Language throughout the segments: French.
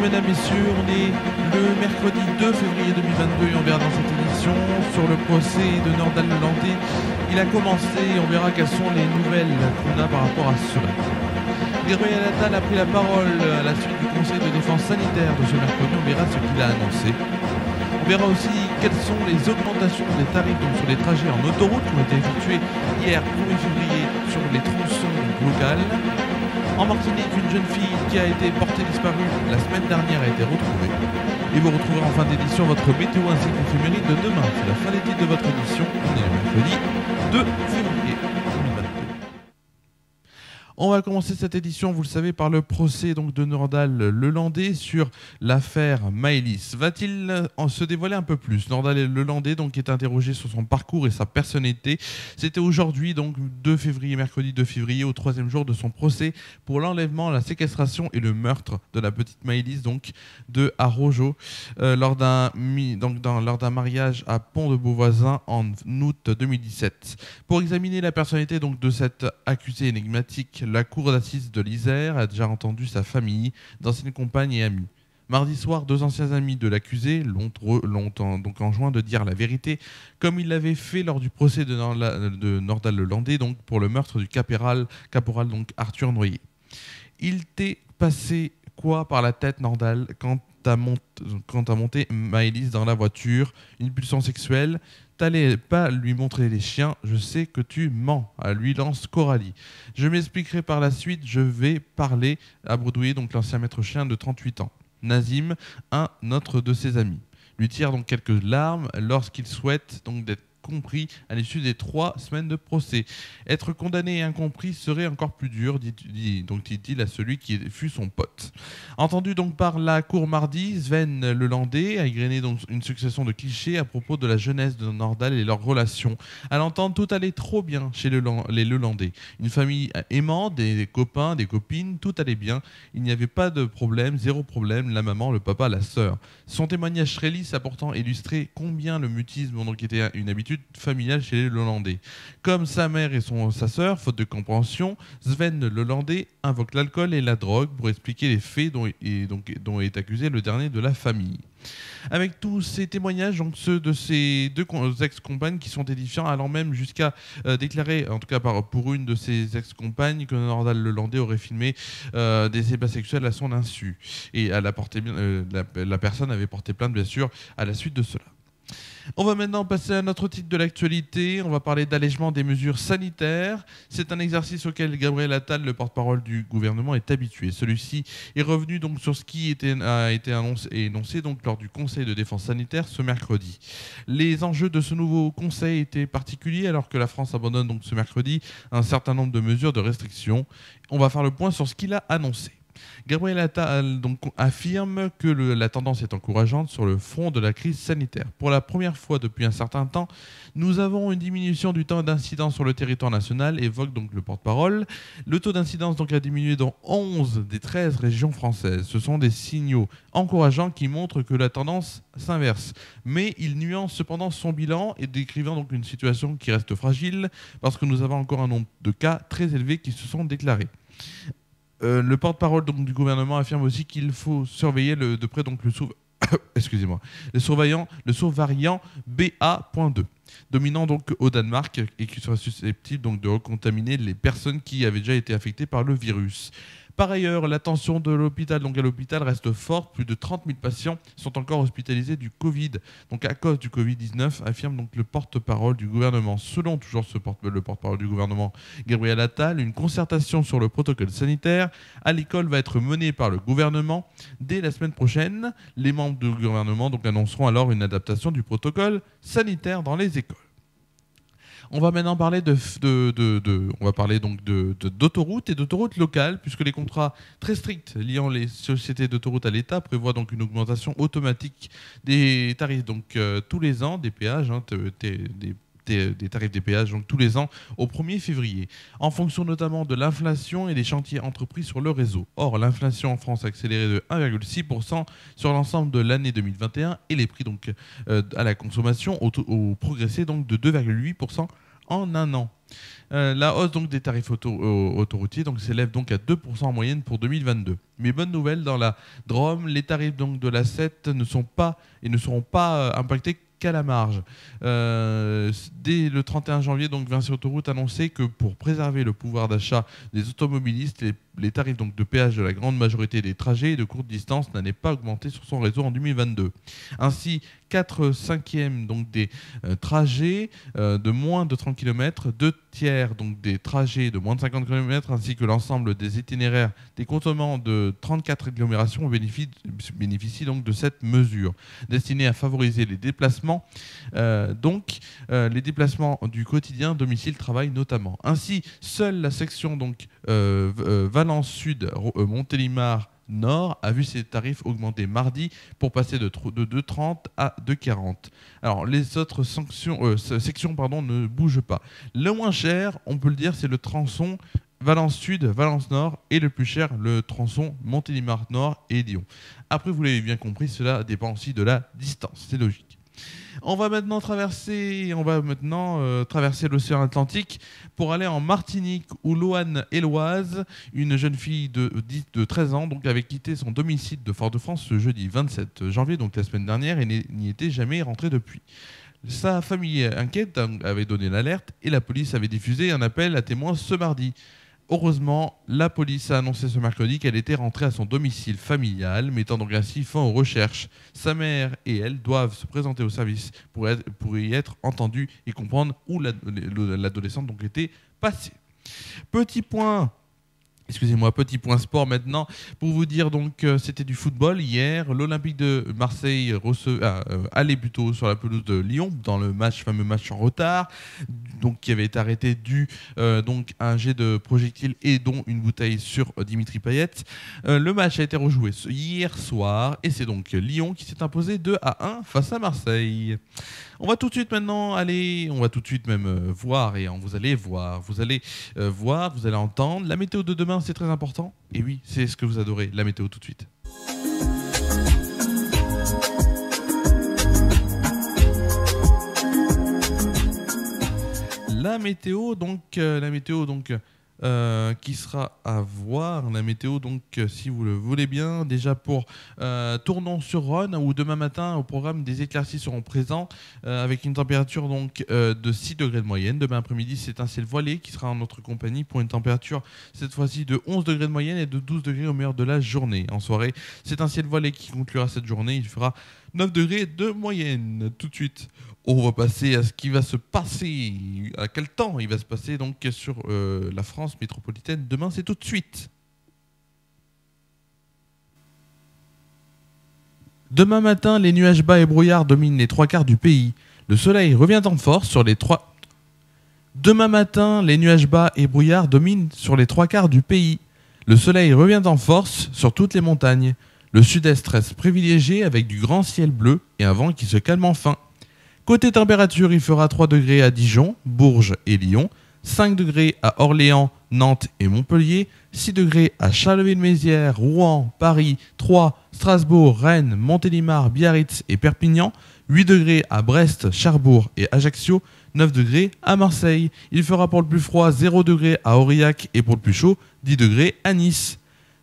Bonjour mesdames, messieurs, on est le mercredi 2 février 2022 et on verra dans cette édition sur le procès de Nordal-Lelandais. Il a commencé et on verra quelles sont les nouvelles qu'on a par rapport à cela. Gabriel Attal a pris la parole à la suite du conseil de défense sanitaire de ce mercredi, on verra ce qu'il a annoncé. On verra aussi quelles sont les augmentations des tarifs donc sur les trajets en autoroute qui ont été effectués hier 1er février sur les tronçons locales. En Martinique, une jeune fille qui a été portée disparue la semaine dernière a été retrouvée. Et vous retrouverez en fin d'édition votre météo ainsi que l'éphéméride de demain. C'est la fin des titres de votre édition. On est le mercredi 2 février 2022. On va commencer cette édition, vous le savez, par le procès donc, de Nordal-Lelandais sur l'affaire Maëlys. Va-t-il se dévoiler un peu plus? Nordal-Lelandais donc est interrogé sur son parcours et sa personnalité. C'était aujourd'hui, donc 2 février, mercredi 2 février, au 3e jour de son procès pour l'enlèvement, la séquestration et le meurtre de la petite Maëlys donc de Arojo lors d'un mariage à Pont-de-Beauvoisin en août 2017. Pour examiner la personnalité donc de cette accusée énigmatique, la cour d'assises de l'Isère a déjà entendu sa famille, d'anciennes compagnes et amis. Mardi soir, 2 anciens amis de l'accusé l'ont donc enjoint de dire la vérité, comme il l'avait fait lors du procès de Nordal-Lelandais, donc pour le meurtre du caporal donc Arthur Noyer. Il t'est passé quoi par la tête, Nordal, quand t'as monté Maëlys dans la voiture? Une pulsion sexuelle? T'allais pas lui montrer les chiens, je sais que tu mens, lui lance Coralie. Je m'expliquerai par la suite, je vais parler à bredouiller donc l'ancien maître chien de 38 ans. Nazim, un autre de ses amis, lui tire donc quelques larmes lorsqu'il souhaite donc d'être compris à l'issue des 3 semaines de procès. Être condamné et incompris serait encore plus dur, dit-il à celui qui fut son pote. Entendu donc par la cour mardi, Sven Lelandais a égrené donc une succession de clichés à propos de la jeunesse de Nordal et leurs relations. À l'entendre, tout allait trop bien chez les Lelandais. Une famille aimante, des copains, des copines, tout allait bien. Il n'y avait pas de problème, zéro problème, la maman, le papa, la sœur. Son témoignage trélisse a pourtant illustré combien le mutisme donc était une habitude familiale chez les Lelandais. Comme sa mère et sa sœur, faute de compréhension, Sven Lelandais invoque l'alcool et la drogue pour expliquer les faits dont est accusé le dernier de la famille. Avec tous ces témoignages, donc ceux de ses 2 ex-compagnes qui sont édifiants, allant même jusqu'à déclarer, en tout cas pour une de ses ex-compagnes, que Nordal-Lelandais aurait filmé des ébats sexuels à son insu. Et la personne avait porté plainte, bien sûr, à la suite de cela. On va maintenant passer à notre titre de l'actualité. On va parler d'allègement des mesures sanitaires. C'est un exercice auquel Gabriel Attal, le porte-parole du gouvernement, est habitué. Celui-ci est revenu donc sur ce qui a été énoncé donc lors du Conseil de défense sanitaire ce mercredi. Les enjeux de ce nouveau Conseil étaient particuliers alors que la France abandonne donc ce mercredi un certain nombre de mesures de restriction. On va faire le point sur ce qu'il a annoncé. Gabriel Attal donc affirme que la tendance est encourageante sur le front de la crise sanitaire. Pour la première fois depuis un certain temps, nous avons une diminution du temps d'incidence sur le territoire national, évoque donc le porte-parole. Le taux d'incidence donc a diminué dans 11 des 13 régions françaises. Ce sont des signaux encourageants qui montrent que la tendance s'inverse. Mais il nuance cependant son bilan et décrivant donc une situation qui reste fragile parce que nous avons encore un nombre de cas très élevés qui se sont déclarés. Le porte-parole du gouvernement affirme aussi qu'il faut surveiller de près donc le sous-variant BA.2, dominant donc au Danemark et qui serait susceptible donc de recontaminer les personnes qui avaient déjà été affectées par le virus. Par ailleurs, la tension de l'hôpital, à l'hôpital reste forte. Plus de 30 000 patients sont encore hospitalisés du Covid, donc à cause du Covid-19, affirme donc le porte-parole du gouvernement. Selon toujours le porte-parole du gouvernement, Gabriel Attal, une concertation sur le protocole sanitaire à l'école va être menée par le gouvernement dès la semaine prochaine. Les membres du gouvernement donc annonceront alors une adaptation du protocole sanitaire dans les écoles. On va maintenant parler d'autoroutes et d'autoroutes locales, puisque les contrats très stricts liant les sociétés d'autoroutes à l'État prévoient donc une augmentation automatique des tarifs donc tous les ans des péages, des tarifs des péages donc tous les ans au 1er février, en fonction notamment de l'inflation et des chantiers entrepris sur le réseau. Or, l'inflation en France a accéléré de 1,6% sur l'ensemble de l'année 2021 et les prix donc à la consommation ont progressé donc de 2,8% en un an. La hausse donc des tarifs autoroutiers donc s'élève donc à 2% en moyenne pour 2022. Mais bonne nouvelle, dans la Drôme, les tarifs donc de la 7 ne sont pas et ne seront pas impactés qu'à la marge. Dès le 31 janvier, donc Vinci Autoroute annonçait que pour préserver le pouvoir d'achat des automobilistes, les tarifs donc de péage de la grande majorité des trajets de courte distance n'allaient pas augmenter sur son réseau en 2022. Ainsi, 4/5 donc des trajets de moins de 30 km, 2/3 donc des trajets de moins de 50 km, ainsi que l'ensemble des itinéraires des contenants de 34 agglomérations bénéficient donc de cette mesure, destinée à favoriser les déplacements, les déplacements du quotidien, domicile-travail notamment. Ainsi, seule la section donc Valence Sud, Montélimar Nord a vu ses tarifs augmenter mardi pour passer de 2,30 à 2,40. Alors les autres sections ne bougent pas. Le moins cher, on peut le dire, c'est le tronçon Valence Sud, Valence Nord, et le plus cher, le tronçon Montélimar Nord et Lyon. Après, vous l'avez bien compris, cela dépend aussi de la distance, c'est logique. On va maintenant traverser l'océan Atlantique pour aller en Martinique, où Loane Héloise, une jeune fille de 13 ans, donc, avait quitté son domicile de Fort-de-France ce jeudi 27 janvier, donc la semaine dernière, et n'y était jamais rentrée depuis. Sa famille inquiète avait donné l'alerte et la police avait diffusé un appel à témoins ce mardi. Heureusement, la police a annoncé ce mercredi qu'elle était rentrée à son domicile familial, mettant donc ainsi fin aux recherches. Sa mère et elle doivent se présenter au service pour y être entendues et comprendre où l'adolescente donc était passée. Petit point sport maintenant, pour vous dire donc c'était du football hier. L'Olympique de Marseille allait plutôt sur la pelouse de Lyon dans le fameux match en retard, donc qui avait été arrêté dû donc à un jet de projectile et dont une bouteille sur Dimitri Payet. Le match a été rejoué hier soir et c'est donc Lyon qui s'est imposé 2-1 face à Marseille. On va tout de suite voir, et vous allez entendre la météo de demain, c'est très important. Et oui, c'est ce que vous adorez, la météo tout de suite. La météo qui sera à voir, la météo donc si vous le voulez bien, déjà pour Tournon-sur-Rhône, où demain matin au programme des éclaircies seront présents avec une température donc de 6 degrés de moyenne. Demain après-midi, c'est un ciel voilé qui sera en notre compagnie pour une température cette fois-ci de 11 degrés de moyenne et de 12 degrés au meilleur de la journée. En soirée, c'est un ciel voilé qui conclura cette journée, il fera 9 degrés de moyenne. Tout de suite, on va passer à ce qui va se passer, à quel temps il va se passer donc sur la France métropolitaine. Demain, c'est tout de suite. Demain matin, les nuages bas et brouillards dominent les 3/4 du pays. Le soleil revient en force sur les 3... Demain matin, les nuages bas et brouillards dominent sur les 3/4 du pays. Le soleil revient en force sur toutes les montagnes. Le sud-est reste privilégié avec du grand ciel bleu et un vent qui se calme enfin. Côté température, il fera 3 degrés à Dijon, Bourges et Lyon, 5 degrés à Orléans, Nantes et Montpellier, 6 degrés à Charleville-Mézières, Rouen, Paris, Troyes, Strasbourg, Rennes, Montélimar, Biarritz et Perpignan, 8 degrés à Brest, Cherbourg et Ajaccio, 9 degrés à Marseille. Il fera pour le plus froid 0 degrés à Aurillac et pour le plus chaud 10 degrés à Nice.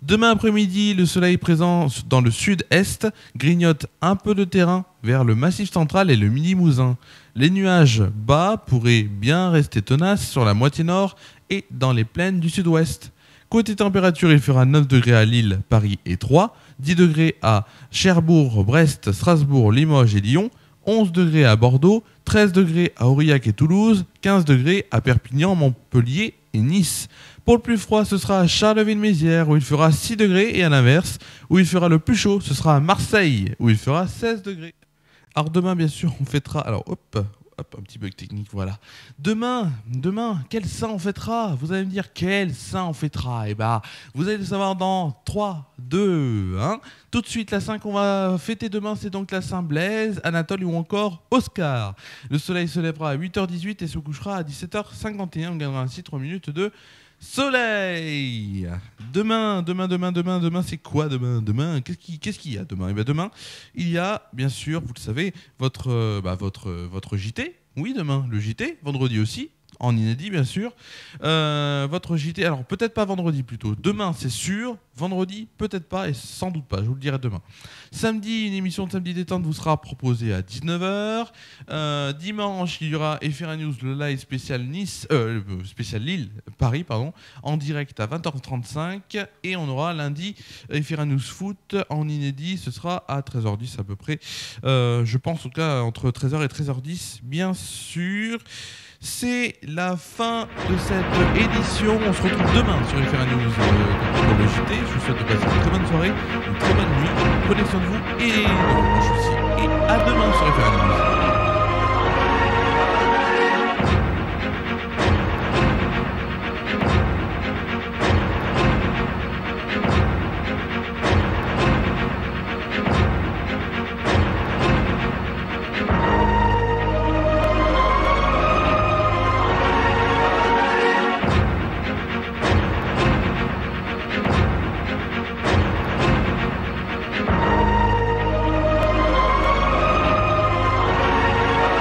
Demain après-midi, le soleil présent dans le sud-est grignote un peu de terrain vers le Massif central et le Midi-Mouzin. Les nuages bas pourraient bien rester tenaces sur la moitié nord et dans les plaines du sud-ouest. Côté température, il fera 9 degrés à Lille, Paris et Troyes, 10 degrés à Cherbourg, Brest, Strasbourg, Limoges et Lyon, 11 degrés à Bordeaux, 13 degrés à Aurillac et Toulouse, 15 degrés à Perpignan, Montpellier et Nice. Pour le plus froid, ce sera à Charleville-Mézières où il fera 6 degrés et à l'inverse, où il fera le plus chaud, ce sera à Marseille où il fera 16 degrés. Alors demain, bien sûr, on fêtera... Alors hop, un petit bug technique, voilà. Demain, quel saint on fêtera? Vous allez me dire, quel saint on fêtera? Eh ben, vous allez le savoir dans 3, 2, 1. Tout de suite, la saint qu'on va fêter demain, c'est donc la Saint Blaise, Anatole ou encore Oscar. Le soleil se lèvera à 8h18 et se couchera à 17h51. On gagnera ainsi 3 minutes de soleil. Demain, c'est quoi demain? Qu'est-ce qu'il y a demain? Et bien demain, il y a, bien sûr, vous le savez, votre JT. Oui, demain, le JT. Vendredi aussi, en inédit bien sûr. Votre JT, alors peut-être pas vendredi plutôt. Demain c'est sûr, vendredi peut-être pas et sans doute pas, je vous le dirai demain. Samedi, une émission de Samedi Détente vous sera proposée à 19h. Dimanche, il y aura FR News, le live spécial spécial Lille, Paris, pardon, en direct à 20h35. Et on aura lundi FR News Foot en inédit, ce sera à 13h10 à peu près. Je pense en tout cas entre 13h et 13h10, bien sûr. C'est la fin de cette édition. On se retrouve demain sur FR News pour le JT. Je vous souhaite de passer une très bonne soirée, une très bonne nuit. Prenez soin de vous et moi je suis